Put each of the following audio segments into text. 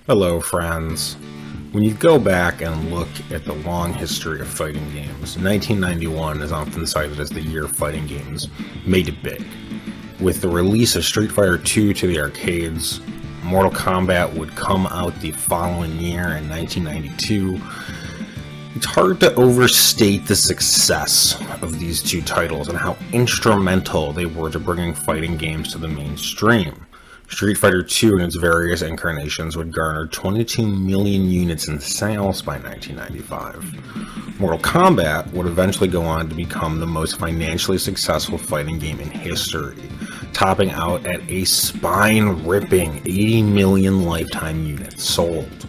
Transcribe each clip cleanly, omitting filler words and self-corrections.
Hello, friends. When you go back and look at the long history of fighting games, 1991 is often cited as the year fighting games made it big. With the release of Street Fighter II to the arcades, Mortal Kombat would come out the following year in 1992. It's hard to overstate the success of these two titles and how instrumental they were to bringing fighting games to the mainstream. Street Fighter II and its various incarnations would garner 22 million units in sales by 1995. Mortal Kombat would eventually go on to become the most financially successful fighting game in history, topping out at a spine-ripping 80 million lifetime units sold.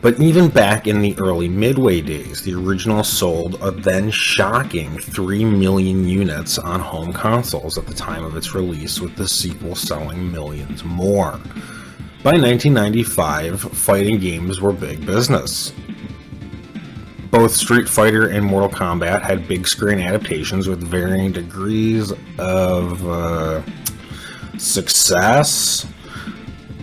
But even back in the early Midway days, the original sold a then shocking 3 million units on home consoles at the time of its release, with the sequel selling millions more. By 1995, fighting games were big business. Both Street Fighter and Mortal Kombat had big screen adaptations with varying degrees of success.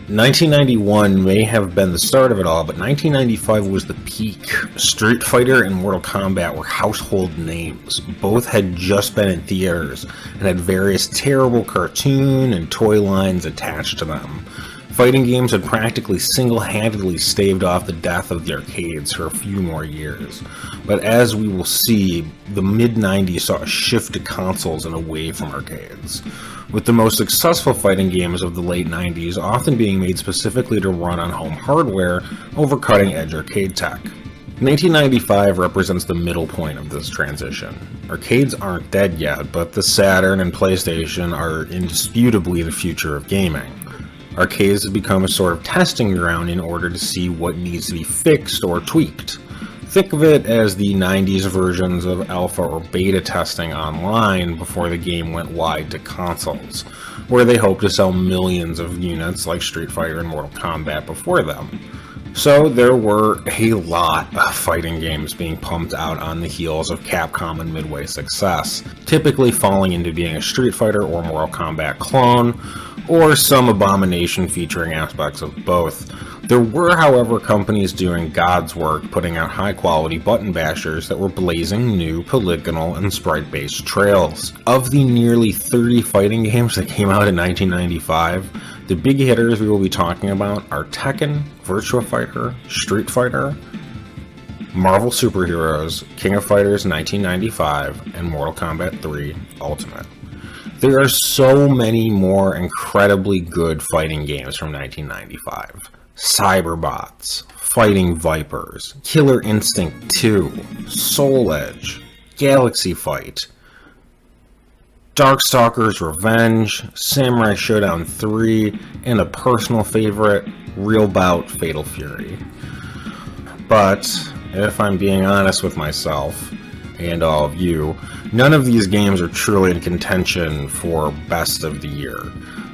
1991 may have been the start of it all, but 1995 was the peak. Street Fighter and Mortal Kombat were household names. Both had just been in theaters and had various terrible cartoon and toy lines attached to them. Fighting games had practically single-handedly staved off the death of the arcades for a few more years. But as we will see, the mid-90s saw a shift to consoles and away from arcades, with the most successful fighting games of the late 90s often being made specifically to run on home hardware over cutting-edge arcade tech. 1995 represents the middle point of this transition. Arcades aren't dead yet, but the Saturn and PlayStation are indisputably the future of gaming. Arcades have become a sort of testing ground in order to see what needs to be fixed or tweaked. Think of it as the 90s versions of alpha or beta testing online before the game went wide to consoles, where they hope to sell millions of units like Street Fighter and Mortal Kombat before them. So there were a lot of fighting games being pumped out on the heels of Capcom and Midway success, typically falling into being a Street Fighter or Mortal Kombat clone, or some abomination featuring aspects of both. There were, however, companies doing God's work, putting out high-quality button bashers that were blazing new polygonal and sprite-based trails. Of the nearly 30 fighting games that came out in 1995, the big hitters we will be talking about are Tekken, Virtua Fighter, Street Fighter, Marvel Super Heroes, King of Fighters 1995, and Mortal Kombat 3 Ultimate. There are so many more incredibly good fighting games from 1995. Cyberbots, Fighting Vipers, Killer Instinct 2, Soul Edge, Galaxy Fight, Darkstalkers Revenge, Samurai Showdown 3, and a personal favorite, Real Bout Fatal Fury. But, if I'm being honest with myself, and all of you, none of these games are truly in contention for Best of the Year.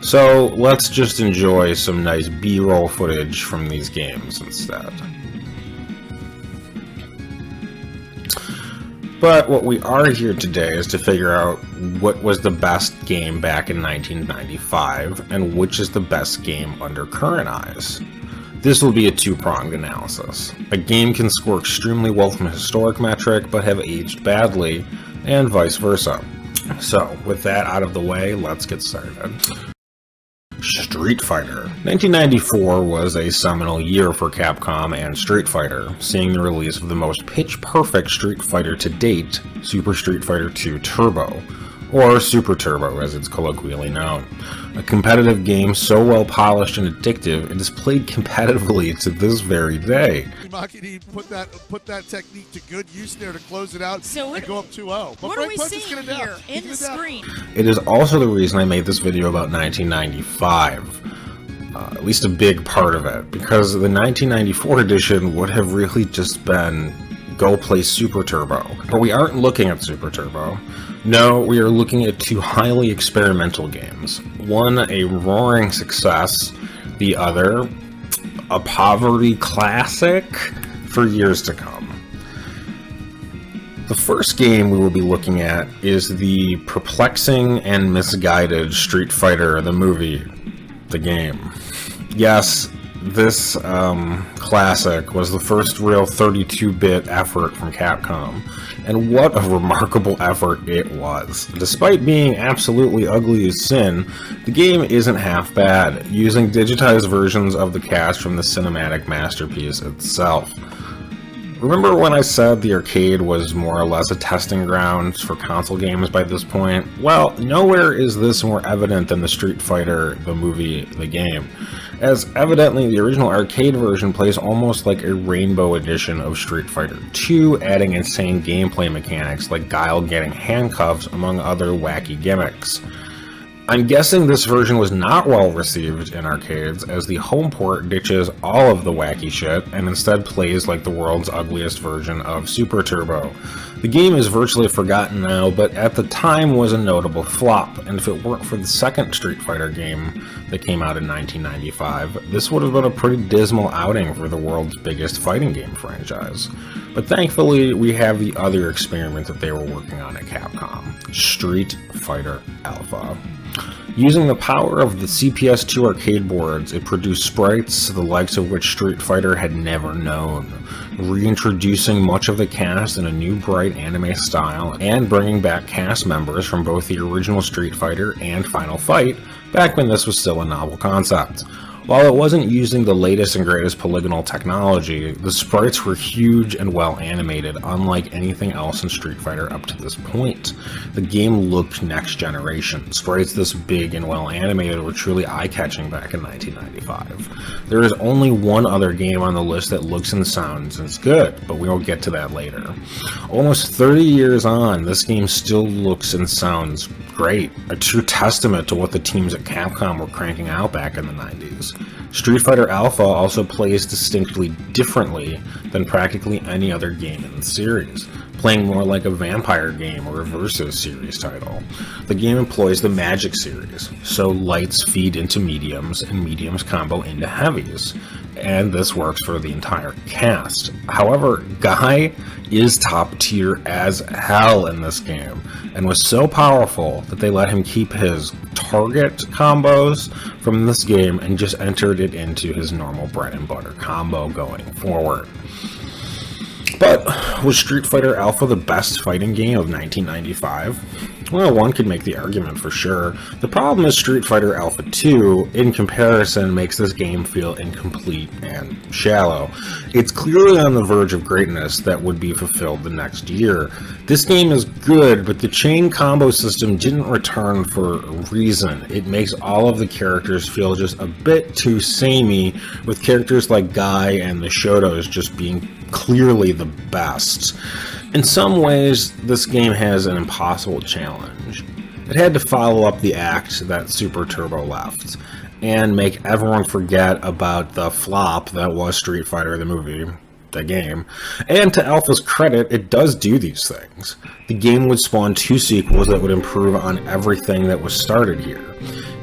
So let's just enjoy some nice B-roll footage from these games instead. But what we are here today is to figure out what was the best game back in 1995 and which is the best game under current eyes. This will be a two-pronged analysis. A game can score extremely well from a historic metric but have aged badly, and vice versa. So, with that out of the way, let's get started. Street Fighter. 1994 was a seminal year for Capcom and Street Fighter, seeing the release of the most pitch-perfect Street Fighter to date, Super Street Fighter II Turbo, or Super Turbo as it's colloquially known. A competitive game so well polished and addictive, it is played competitively to this very day. Makini put that technique to good use there to close it out and go up 2-0. What are we seeing here in the screen? It is also the reason I made this video about 1995. At least a big part of it, because the 1994 edition would have really just been go play Super Turbo. But we aren't looking at Super Turbo. No, we are looking at two highly experimental games. One a roaring success, the other a poverty classic for years to come. The first game we will be looking at is the perplexing and misguided Street Fighter the movie, the game. Yes, this classic was the first real 32-bit effort from Capcom, and what a remarkable effort it was. Despite being absolutely ugly as sin, the game isn't half bad, using digitized versions of the cast from the cinematic masterpiece itself. Remember when I said the arcade was more or less a testing ground for console games by this point? Well, nowhere is this more evident than the Street Fighter, the movie, the game, as evidently the original arcade version plays almost like a rainbow edition of Street Fighter 2, adding insane gameplay mechanics like Guile getting handcuffs, among other wacky gimmicks. I'm guessing this version was not well received in arcades, as the home port ditches all of the wacky shit and instead plays like the world's ugliest version of Super Turbo. The game is virtually forgotten now, but at the time was a notable flop, and if it weren't for the second Street Fighter game that came out in 1995, this would have been a pretty dismal outing for the world's biggest fighting game franchise. But thankfully, we have the other experiment that they were working on at Capcom, Street Fighter Alpha. Using the power of the CPS2 arcade boards, it produced sprites the likes of which Street Fighter had never known, reintroducing much of the cast in a new bright anime style, and bringing back cast members from both the original Street Fighter and Final Fight, back when this was still a novel concept. While it wasn't using the latest and greatest polygonal technology, the sprites were huge and well animated, unlike anything else in Street Fighter up to this point. The game looked next generation. Sprites this big and well animated were truly eye-catching back in 1995. There is only one other game on the list that looks and sounds as good, but we will get to that later. Almost 30 years on, this game still looks and sounds great, a true testament to what the teams at Capcom were cranking out back in the 90s. Street Fighter Alpha also plays distinctly differently than practically any other game in the series, playing more like a vampire game or a Versus series title. The game employs the Magic series, so lights feed into mediums and mediums combo into heavies, and this works for the entire cast. However, Guy is top tier as hell in this game, and was so powerful that they let him keep his target combos from this game and just entered it into his normal bread and butter combo going forward. But was Street Fighter Alpha the best fighting game of 1995? Well, one could make the argument for sure. The problem is Street Fighter Alpha 2, in comparison, makes this game feel incomplete and shallow. It's clearly on the verge of greatness that would be fulfilled the next year. This game is good, but the chain combo system didn't return for a reason. It makes all of the characters feel just a bit too samey, with characters like Guy and the Shotos just being clearly the best. In some ways, this game has an impossible challenge. It had to follow up the act that Super Turbo left, and make everyone forget about the flop that was Street Fighter the movie, the game. And to Alpha's credit, it does do these things. The game would spawn 2 sequels that would improve on everything that was started here.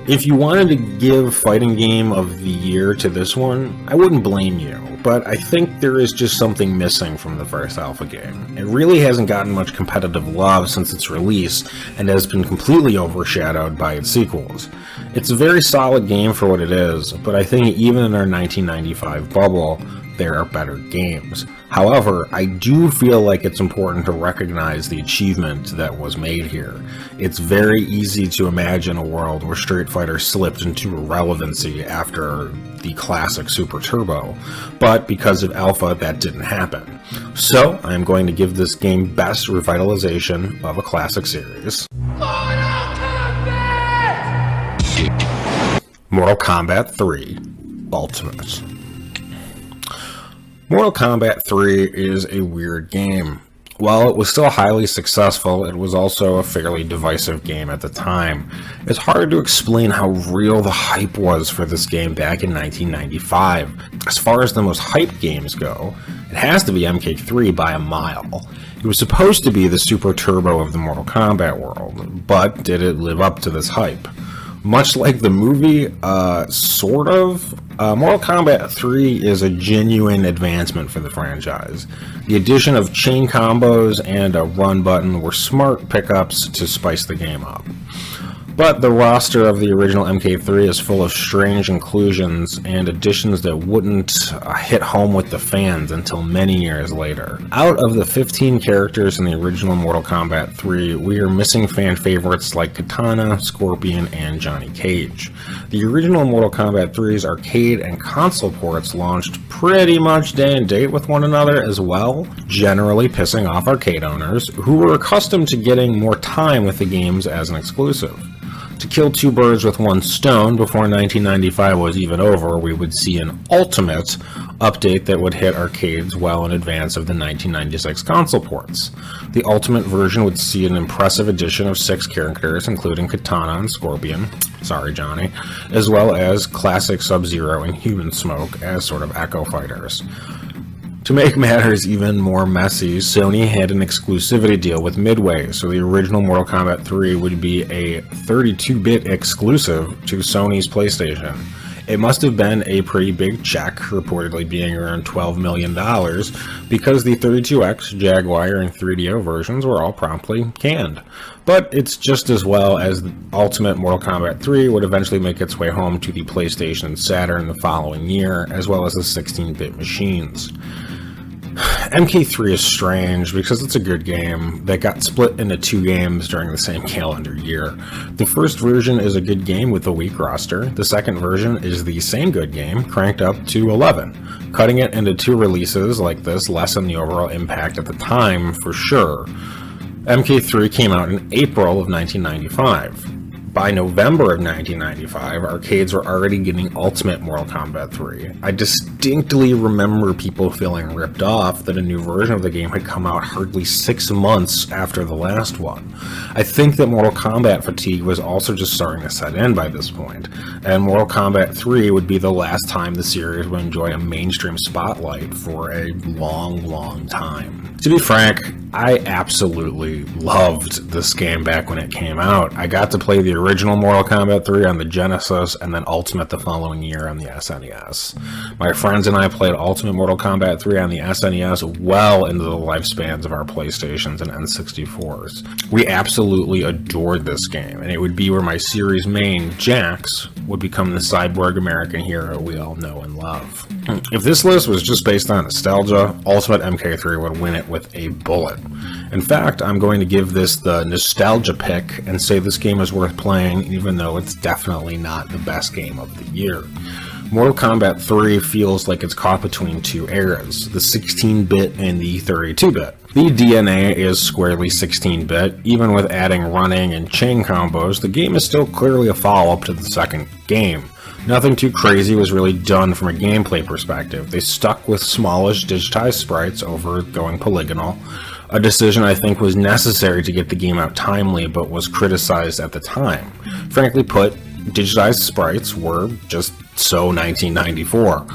If you wanted to give Fighting Game of the Year to this one, I wouldn't blame you, but I think there is just something missing from the first Alpha game. It really hasn't gotten much competitive love since its release, and has been completely overshadowed by its sequels. It's a very solid game for what it is, but I think even in our 1995 bubble, there are better games. However, I do feel like it's important to recognize the achievement that was made here. It's very easy to imagine a world where Street Fighter slipped into irrelevancy after the classic Super Turbo, but because of Alpha, that didn't happen. So, I'm going to give this game best revitalization of a classic series. Mortal Kombat 3 Ultimate. Mortal Kombat 3 is a weird game. While it was still highly successful, it was also a fairly divisive game at the time. It's hard to explain how real the hype was for this game back in 1995. As far as the most hyped games go, it has to be MK3 by a mile. It was supposed to be the Super Turbo of the Mortal Kombat world, but did it live up to this hype? Much like the movie, sort of. Mortal Kombat 3 is a genuine advancement for the franchise. The addition of chain combos and a run button were smart pickups to spice the game up. But the roster of the original MK3 is full of strange inclusions and additions that wouldn't hit home with the fans until many years later. Out of the 15 characters in the original Mortal Kombat 3, we are missing fan favorites like Katana, Scorpion, and Johnny Cage. The original Mortal Kombat 3's arcade and console ports launched pretty much day and date with one another as well, generally pissing off arcade owners who were accustomed to getting more time with the games as an exclusive. To kill two birds with one stone, before 1995 was even over, we would see an Ultimate update that would hit arcades well in advance of the 1996 console ports. The Ultimate version would see an impressive addition of 6 characters, including Katana and Scorpion, sorry Johnny, as well as classic Sub-Zero and Human Smoke as sort of echo fighters. To make matters even more messy, Sony had an exclusivity deal with Midway, so the original Mortal Kombat 3 would be a 32-bit exclusive to Sony's PlayStation. It must have been a pretty big check, reportedly being around $12 million, because the 32X, Jaguar, and 3DO versions were all promptly canned. But it's just as well as the Ultimate Mortal Kombat 3 would eventually make its way home to the PlayStation and Saturn the following year, as well as the 16-bit machines. MK3 is strange because it's a good game that got split into 2 games during the same calendar year. The first version is a good game with a weak roster. The second version is the same good game, cranked up to 11. Cutting it into 2 releases like this lessened the overall impact at the time for sure. MK3 came out in April of 1995. By November of 1995, arcades were already getting Ultimate Mortal Kombat 3. I distinctly remember people feeling ripped off that a new version of the game had come out hardly 6 months after the last one. I think that Mortal Kombat fatigue was also just starting to set in by this point, and Mortal Kombat 3 would be the last time the series would enjoy a mainstream spotlight for a long, long time. To be frank, I absolutely loved this game back when it came out. I got to play the original Mortal Kombat 3 on the Genesis and then Ultimate the following year on the SNES. My friends and I played Ultimate Mortal Kombat 3 on the SNES well into the lifespans of our PlayStations and N64s. We absolutely adored this game, and it would be where my series main, Jax, would become the cyborg American hero we all know and love. If this list was just based on nostalgia, Ultimate MK3 would win it with a bullet. In fact, I'm going to give this the nostalgia pick and say this game is worth playing, even though it's definitely not the best game of the year. Mortal Kombat 3 feels like it's caught between 2 eras, the 16-bit and the 32-bit. The DNA is squarely 16-bit. Even with adding running and chain combos, the game is still clearly a follow-up to the second game. Nothing too crazy was really done from a gameplay perspective. They stuck with smallish digitized sprites over going polygonal, a decision I think was necessary to get the game out timely but was criticized at the time. Frankly put, digitized sprites were just so 1994.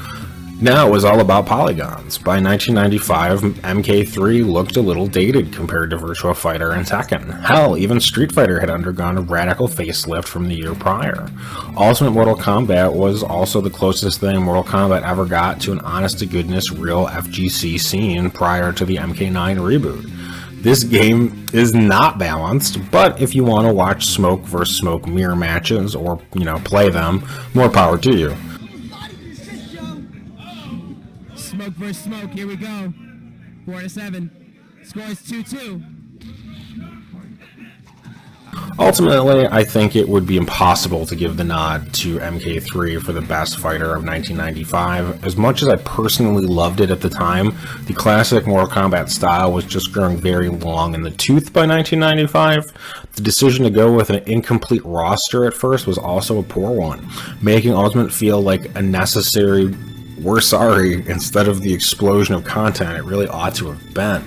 Now it was all about polygons. By 1995, MK3 looked a little dated compared to Virtua Fighter and Tekken. Hell, even Street Fighter had undergone a radical facelift from the year prior. Ultimate Mortal Kombat was also the closest thing Mortal Kombat ever got to an honest-to-goodness real FGC scene prior to the MK9 reboot. This game is not balanced, but if you want to watch smoke versus smoke mirror matches or, play them, more power to you. Smoke versus smoke, here we go. 4-7. Score is 2-2. Ultimately, I think it would be impossible to give the nod to MK3 for the best fighter of 1995. As much as I personally loved it at the time, the classic Mortal Kombat style was just growing very long in the tooth by 1995. The decision to go with an incomplete roster at first was also a poor one, making Ultimate feel like a necessary "we're sorry" instead of the explosion of content it really ought to have been.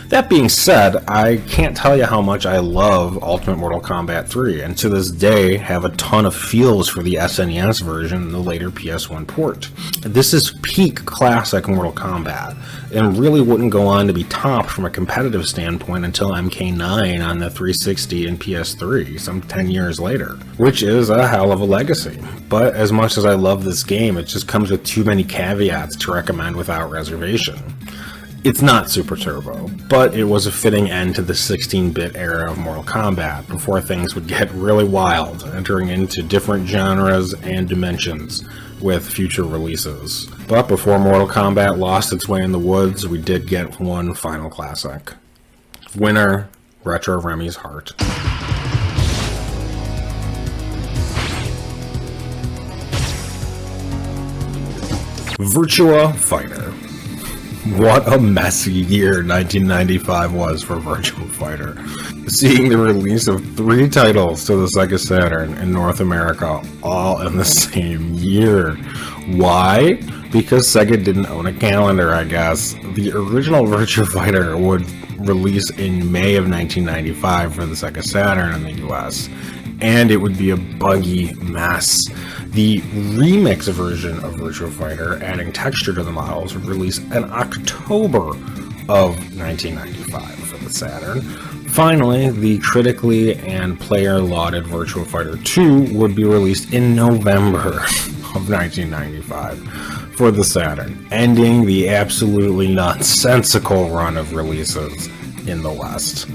That being said, I can't tell you how much I love Ultimate Mortal Kombat 3, and to this day have a ton of feels for the SNES version and the later PS1 port. This is peak classic Mortal Kombat, and really wouldn't go on to be topped from a competitive standpoint until MK9 on the 360 and PS3, some 10 years later, which is a hell of a legacy. But as much as I love this game, it just comes with too many caveats to recommend without reservation. It's not Super Turbo, but it was a fitting end to the 16-bit era of Mortal Kombat before things would get really wild, entering into different genres and dimensions with future releases. But before Mortal Kombat lost its way in the woods, we did get one final classic. Winner, Retro Remy's Heart. Virtua Fighter. What a messy year 1995 was for Virtua Fighter. Seeing the release of 3 titles to the Sega Saturn in North America all in the same year. Why? Because Sega didn't own a calendar, I guess. The original Virtua Fighter would release in May of 1995 for the Sega Saturn in the US, and it would be a buggy mess. The remix version of Virtua Fighter, adding texture to the models, would release in October of 1995 for the Saturn. Finally, the critically and player-lauded Virtua Fighter 2 would be released in November of 1995 for the Saturn, ending the absolutely nonsensical run of releases in the West.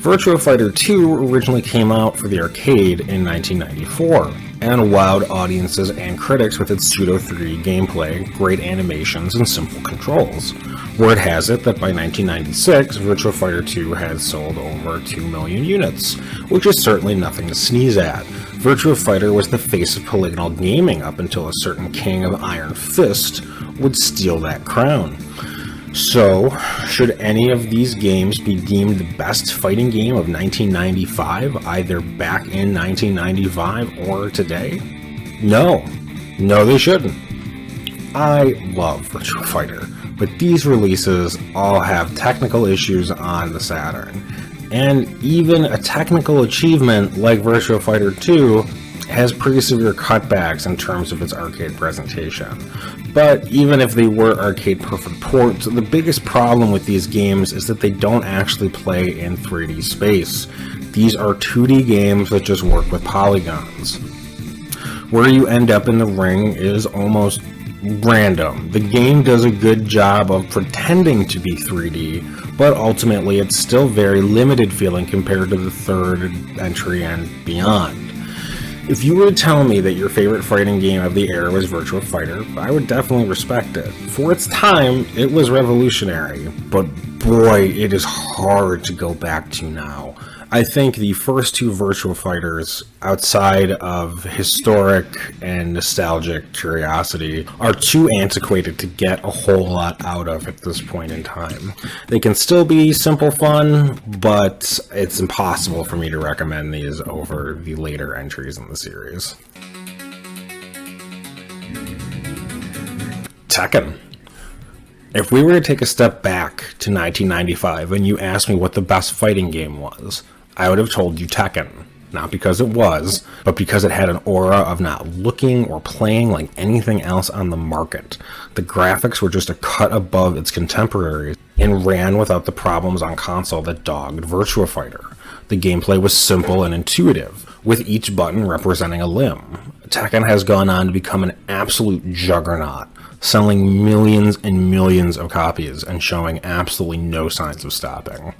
Virtua Fighter 2 originally came out for the arcade in 1994, and wowed audiences and critics with its pseudo-3D gameplay, great animations, and simple controls. Word has it that by 1996, Virtua Fighter 2 had sold over 2 million units, which is certainly nothing to sneeze at. Virtua Fighter was the face of polygonal gaming up until a certain king of Iron Fist would steal that crown. So, should any of these games be deemed the best fighting game of 1995, either back in 1995 or today? No. No, they shouldn't. I love Virtua Fighter, but these releases all have technical issues on the Saturn. And even a technical achievement like Virtua Fighter 2 has pretty severe cutbacks in terms of its arcade presentation. But even if they were arcade-perfect ports, the biggest problem with these games is that they don't actually play in 3D space. These are 2D games that just work with polygons. Where you end up in the ring is almost random. The game does a good job of pretending to be 3D, but ultimately it's still very limited feeling compared to the third entry and beyond. If you were to tell me that your favorite fighting game of the era was Virtua Fighter, I would definitely respect it. For its time, it was revolutionary, but boy, it is hard to go back to now. I think the first 2 Virtua Fighters, outside of historic and nostalgic curiosity, are too antiquated to get a whole lot out of at this point in time. They can still be simple fun, but it's impossible for me to recommend these over the later entries in the series. Tekken. If we were to take a step back to 1995 and you asked me what the best fighting game was, I would have told you Tekken. Not because it was, but because it had an aura of not looking or playing like anything else on the market. The graphics were just a cut above its contemporaries and ran without the problems on console that dogged Virtua Fighter. The gameplay was simple and intuitive, with each button representing a limb. Tekken has gone on to become an absolute juggernaut, selling millions and millions of copies and showing absolutely no signs of stopping.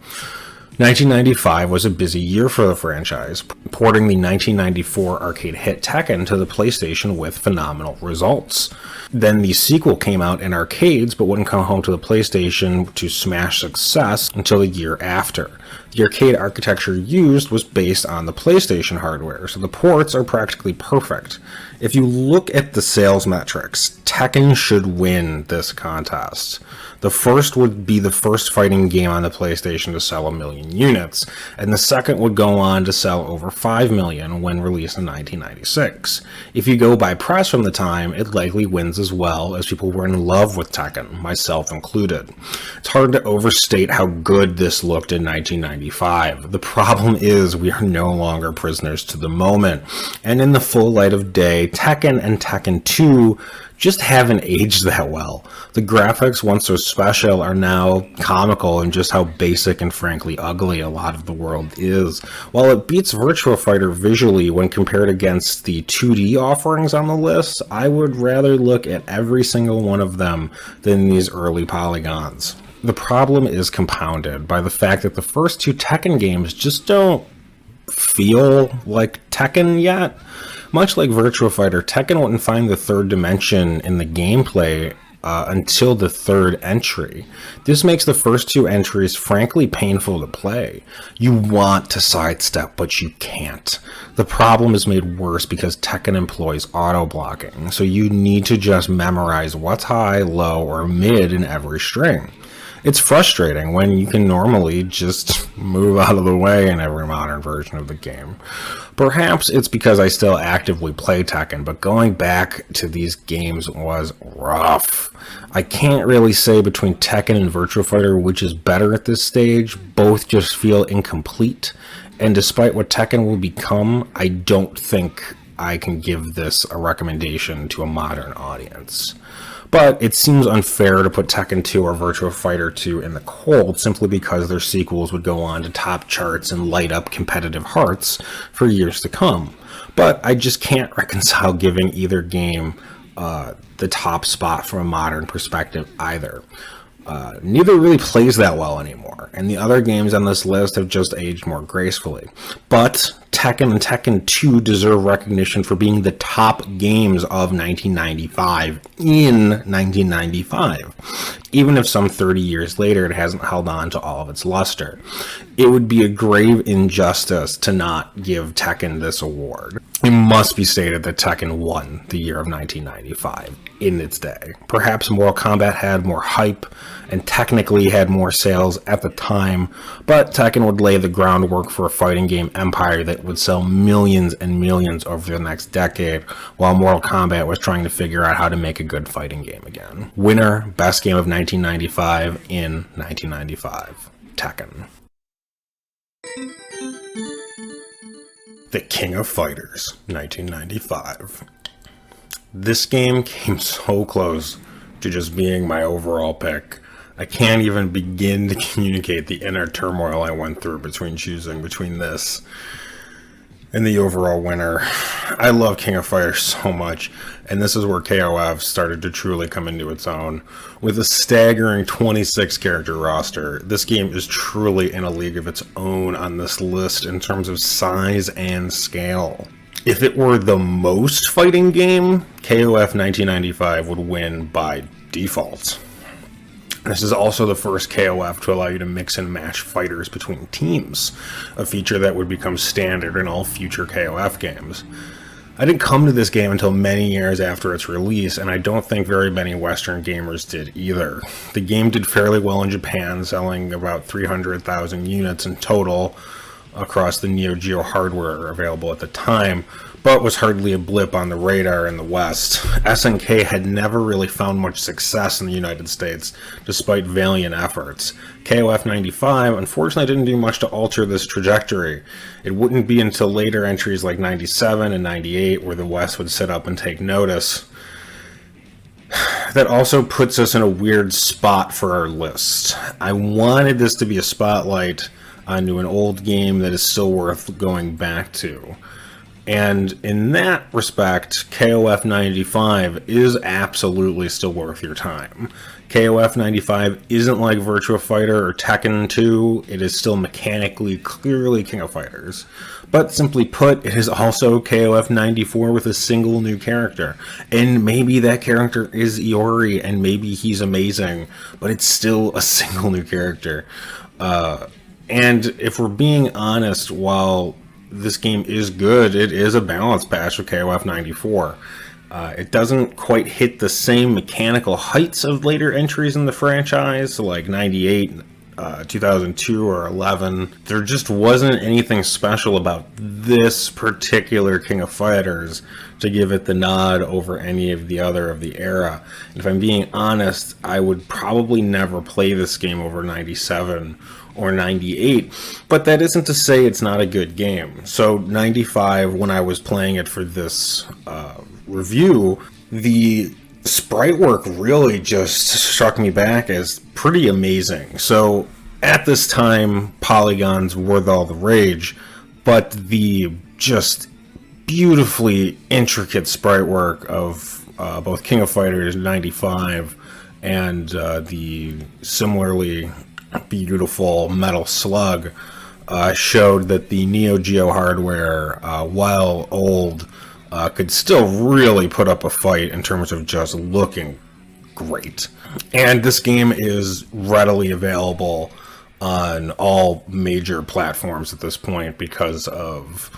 1995 was a busy year for the franchise, porting the 1994 arcade hit Tekken to the PlayStation with phenomenal results. Then the sequel came out in arcades but wouldn't come home to the PlayStation to smash success until the year after. The arcade architecture used was based on the PlayStation hardware, so the ports are practically perfect. If you look at the sales metrics, Tekken should win this contest. The first would be the first fighting game on the PlayStation to sell 1 million units, and the second would go on to sell over 5 million when released in 1996. If you go by press from the time, it likely wins as well, as people were in love with Tekken, myself included. It's hard to overstate how good this looked in 1995. The problem is we are no longer prisoners to the moment, and in the full light of day, Tekken and Tekken 2 just haven't aged that well. The graphics, once so special, are now comical in just how basic and frankly ugly a lot of the world is. While it beats Virtua Fighter visually when compared against the 2D offerings on the list, I would rather look at every single one of them than these early polygons. the problem is compounded by the fact that the first two Tekken games just don't feel like Tekken yet. Much like Virtua Fighter, Tekken wouldn't find the third dimension in the gameplay until the third entry. This makes the first two entries frankly painful to play. You want to sidestep, but you can't. The problem is made worse because Tekken employs auto-blocking, so you need to just memorize what's high, low, or mid in every string. It's frustrating when you can normally just move out of the way in every modern version of the game. Perhaps it's because I still actively play Tekken, but going back to these games was rough. I can't really say between Tekken and Virtua Fighter which is better at this stage. Both just feel incomplete, and despite what Tekken will become, I don't think I can give this a recommendation to a modern audience. But it seems unfair to put Tekken 2 or Virtua Fighter 2 in the cold simply because their sequels would go on to top charts and light up competitive hearts for years to come. But I just can't reconcile giving either game the top spot from a modern perspective either. Neither really plays that well anymore, and the other games on this list have just aged more gracefully. But Tekken and Tekken 2 deserve recognition for being the top games of 1995 in 1995, even if some 30 years later it hasn't held on to all of its luster. It would be a grave injustice to not give Tekken this award. It must be stated that Tekken won the year of 1995 in its day. Perhaps Mortal Kombat had more hype and technically had more sales at the time, but Tekken would lay the groundwork for a fighting game empire that would sell millions and millions over the next decade, while Mortal Kombat was trying to figure out how to make a good fighting game again. Winner, best game of 1995 in 1995, Tekken. The King of Fighters, 1995. This game came so close to just being my overall pick. I can't even begin to communicate the inner turmoil I went through between choosing between this and the overall winner. I love King of Fighters so much, and this is where KOF started to truly come into its own. With a staggering 26 character roster, this game is truly in a league of its own on this list in terms of size and scale. If it were the most fighting game, KOF 1995 would win by default. This is also the first KOF to allow you to mix and match fighters between teams, a feature that would become standard in all future KOF games. I didn't come to this game until many years after its release, and I don't think very many Western gamers did either. The game did fairly well in Japan, selling about 300,000 units in total across the Neo Geo hardware available at the time, but was hardly a blip on the radar in the West. SNK had never really found much success in the United States, despite valiant efforts. KOF 95 unfortunately didn't do much to alter this trajectory. It wouldn't be until later entries like 97 and 98 where the West would sit up and take notice. That also puts us in a weird spot for our list. I wanted this to be a spotlight onto an old game that is still worth going back to. And in that respect, KOF 95 is absolutely still worth your time. KOF 95 isn't like Virtua Fighter or Tekken 2, it is still mechanically clearly King of Fighters. But simply put, it is also KOF 94 with a single new character. And maybe that character is Iori, and maybe he's amazing, but it's still a single new character. And if we're being honest, while this game is good, it is a balance patch of KOF 94. It doesn't quite hit the same mechanical heights of later entries in the franchise, like 98, 2002, or 11. There just wasn't anything special about this particular King of Fighters to give it the nod over any of the other of the era. If I'm being honest, I would probably never play this game over 97 or 98, but that isn't to say it's not a good game. So 95, when I was playing it for this review, the sprite work really just struck me back as pretty amazing. So at this time, polygons were all the rage, but the just beautifully intricate sprite work of both King of Fighters 95 and the similarly beautiful Metal Slug showed that the Neo Geo hardware, while old, could still really put up a fight in terms of just looking great. And this game is readily available on all major platforms at this point because of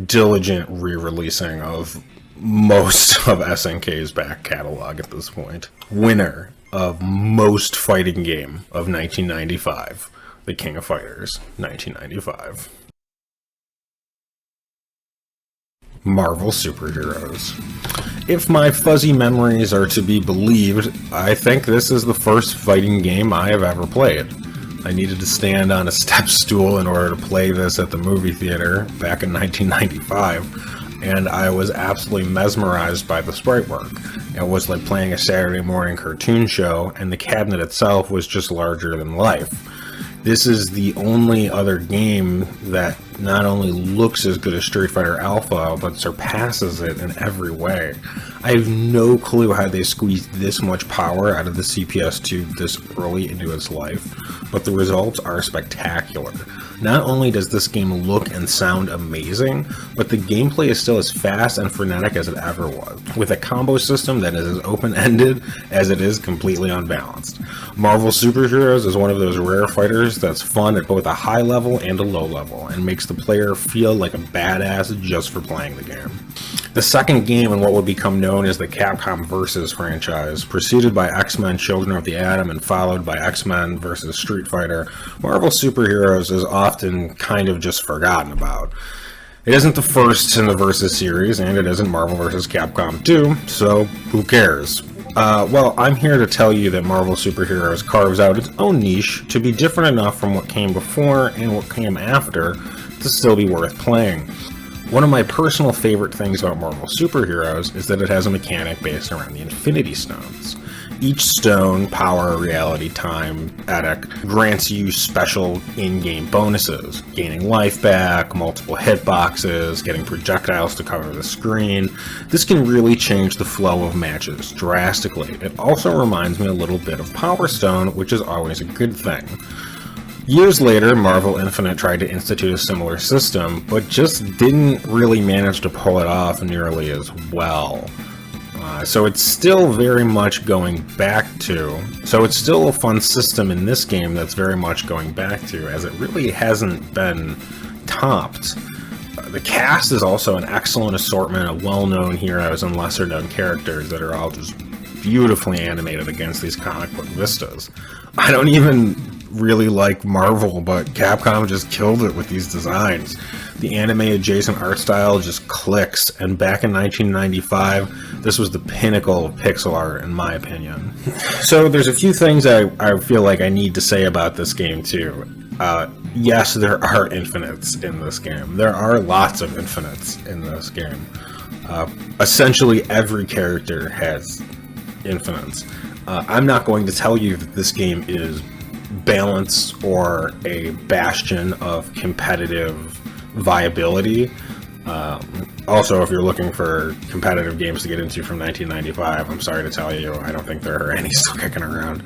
diligent re-releasing of most of SNK's back catalog at this point. Winner of most fighting game of 1995, The King of Fighters, 1995. Marvel Superheroes. If my fuzzy memories are to be believed, I think this is the first fighting game I have ever played. I needed to stand on a step stool in order to play this at the movie theater back in 1995, and I was absolutely mesmerized by the sprite work. It was like playing a Saturday morning cartoon show, and the cabinet itself was just larger than life. This is the only other game that not only looks as good as Street Fighter Alpha, but surpasses it in every way. I have no clue how they squeezed this much power out of the CPS-2 this early into its life, but the results are spectacular. Not only does this game look and sound amazing, but the gameplay is still as fast and frenetic as it ever was, with a combo system that is as open-ended as it is completely unbalanced. Marvel Superheroes is one of those rare fighters that's fun at both a high level and a low level, and makes the player feel like a badass just for playing the game. The second game in what would become known as the Capcom Vs. franchise, preceded by X-Men Children of the Atom and followed by X-Men vs. Street Fighter, Marvel Superheroes is often kind of just forgotten about. It isn't the first in the Vs. series, and it isn't Marvel vs. Capcom 2, so who cares? Well, I'm here to tell you that Marvel Superheroes carves out its own niche to be different enough from what came before and what came after to still be worth playing. One of my personal favorite things about Marvel Superheroes is that it has a mechanic based around the Infinity Stones. Each stone, power, reality, time, etic, grants you special in-game bonuses. Gaining life back, multiple hitboxes, getting projectiles to cover the screen. This can really change the flow of matches drastically. It also reminds me a little bit of Power Stone, which is always a good thing. Years later, Marvel Infinite tried to institute a similar system, but just didn't really manage to pull it off nearly as well. So it's still very much going back to, so it's still a fun system in this game that's very much going back to, as it really hasn't been topped. The cast is also an excellent assortment of well-known heroes and lesser-known characters that are all just beautifully animated against these comic book vistas. I don't even really like Marvel, but Capcom just killed it with these designs. The anime-adjacent art style just clicks, and back in 1995, this was the pinnacle of pixel art, in my opinion. So there's a few things I feel like I need to say about this game, too. Yes, there are infinites in this game. There are lots of infinites in this game. Essentially, every character has infinites. I'm not going to tell you that this game is balanced or a bastion of competitive viability. Also, if you're looking for competitive games to get into from 1995, I'm sorry to tell you, I don't think there are any still kicking around.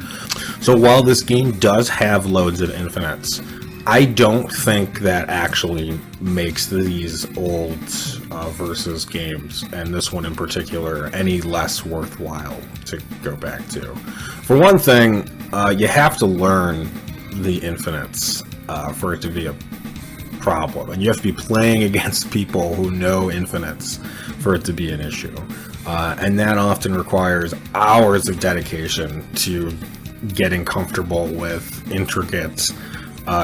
So while this game does have loads of infinites, I don't think that actually makes these old Versus games, and this one in particular, any less worthwhile to go back to. For one thing, you have to learn the infinites for it to be a problem, and you have to be playing against people who know infinites for it to be an issue, and that often requires hours of dedication to getting comfortable with intricate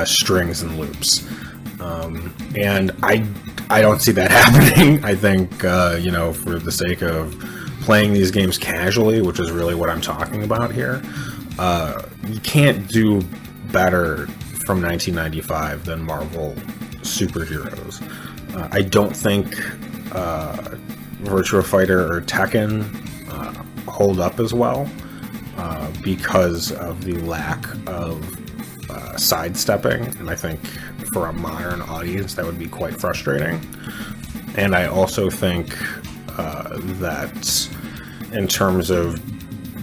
strings and loops, and I don't see that happening. I think for the sake of playing these games casually, which is really what I'm talking about here, you can't do better from 1995 than Marvel Superheroes. I don't think Virtua Fighter or Tekken hold up as well because of the lack of sidestepping, and I think for a modern audience that would be quite frustrating. And I also think that in terms of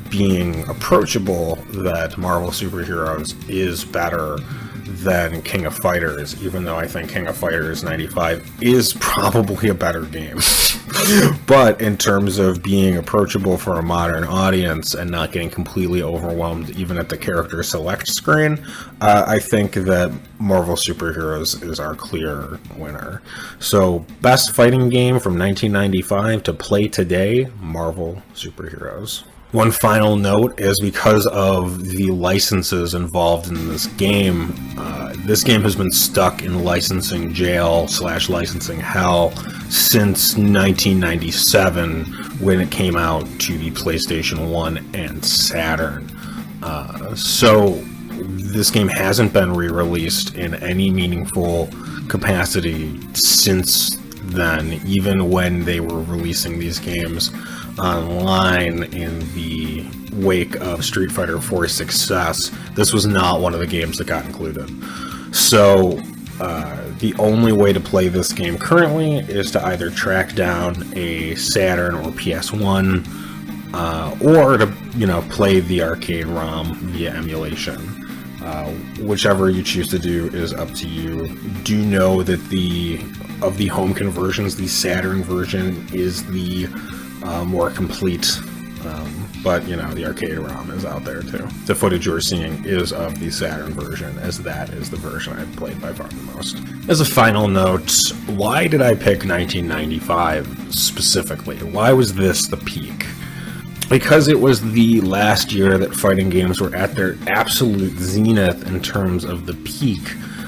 being approachable that Marvel Super Heroes is better than King of Fighters, even though I think King of Fighters 95 is probably a better game. But in terms of being approachable for a modern audience and not getting completely overwhelmed even at the character select screen, I think that Marvel Super Heroes is our clear winner. So, best fighting game from 1995 to play today, Marvel Super Heroes. One final note is because of the licenses involved in this game has been stuck in licensing jail / licensing hell since 1997 when it came out to the PlayStation 1 and Saturn. So this game hasn't been re-released in any meaningful capacity since then, even when they were releasing these games online in the wake of Street Fighter 4's success. This was not one of the games that got included. So the only way to play this game currently is to either track down a Saturn or PS1 or to play the arcade ROM via emulation. Whichever you choose to do is up to you. Do know that of the home conversions, the Saturn version is the more complete, but the arcade ROM is out there too. The footage you're seeing is of the Saturn version, as that is the version I've played by far the most. As a final note, why did I pick 1995 specifically? Why was this the peak? Because it was the last year that fighting games were at their absolute zenith in terms of the peak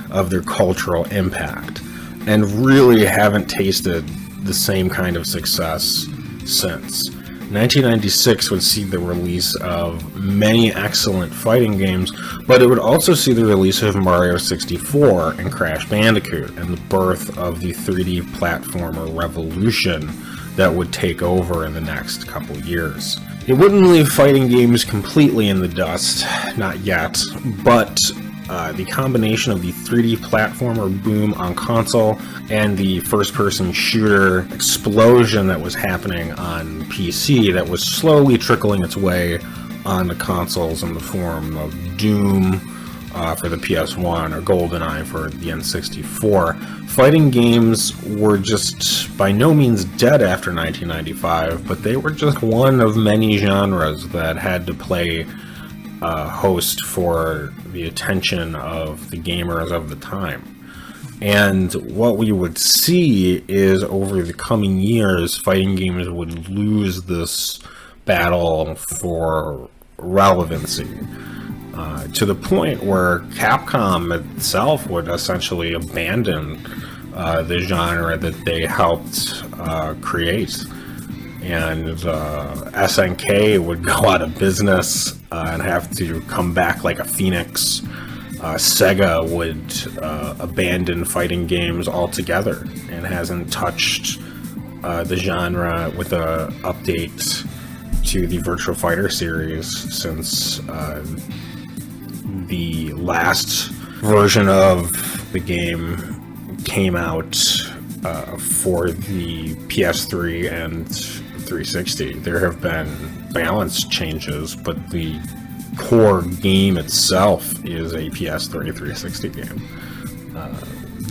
of their cultural impact, and really haven't tasted the same kind of success since. 1996 would see the release of many excellent fighting games, but it would also see the release of Mario 64 and Crash Bandicoot, and the birth of the 3D platformer revolution that would take over in the next couple years. It wouldn't leave fighting games completely in the dust, not yet, but the combination of the 3D platformer boom on console and the first-person shooter explosion that was happening on PC that was slowly trickling its way onto consoles in the form of Doom for the PS1 or GoldenEye for the N64. Fighting games were just by no means dead after 1995, but they were just one of many genres that had to play host for the attention of the gamers of the time. And what we would see is over the coming years, fighting games would lose this battle for relevancy to the point where Capcom itself would essentially abandon the genre that they helped create. And SNK would go out of business and have to come back like a phoenix. Sega would abandon fighting games altogether and hasn't touched the genre with an update to the Virtua Fighter series since the last version of the game came out for the PS3 and 360. There have been balance changes, but the core game itself is a PS3 360 game.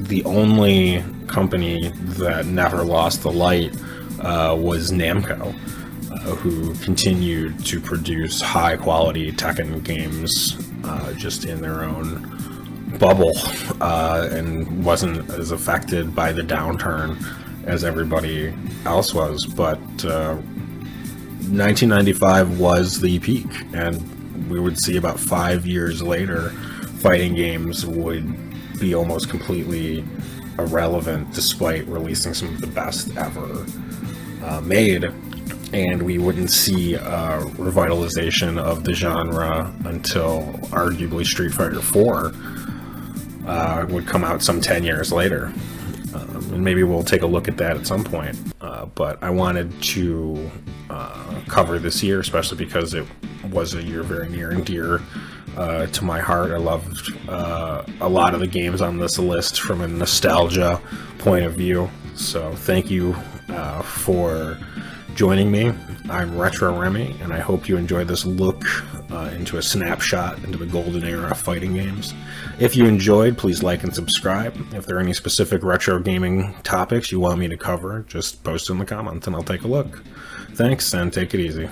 The only company that never lost the light was Namco, who continued to produce high quality Tekken games just in their own bubble and wasn't as affected by the downturn as everybody else was. But 1995 was the peak, and we would see about 5 years later fighting games would be almost completely irrelevant despite releasing some of the best ever made, and we wouldn't see a revitalization of the genre until arguably Street Fighter 4 would come out some 10 years later. And maybe we'll take a look at that at some point. But I wanted to cover this year, especially because it was a year very near and dear to my heart. I loved a lot of the games on this list from a nostalgia point of view. So thank you for joining me. I'm Retro Remy, and I hope you enjoyed this look into a snapshot into the golden era of fighting games. If you enjoyed, please like and subscribe. If there are any specific retro gaming topics you want me to cover, just post in the comments and I'll take a look. Thanks, and take it easy.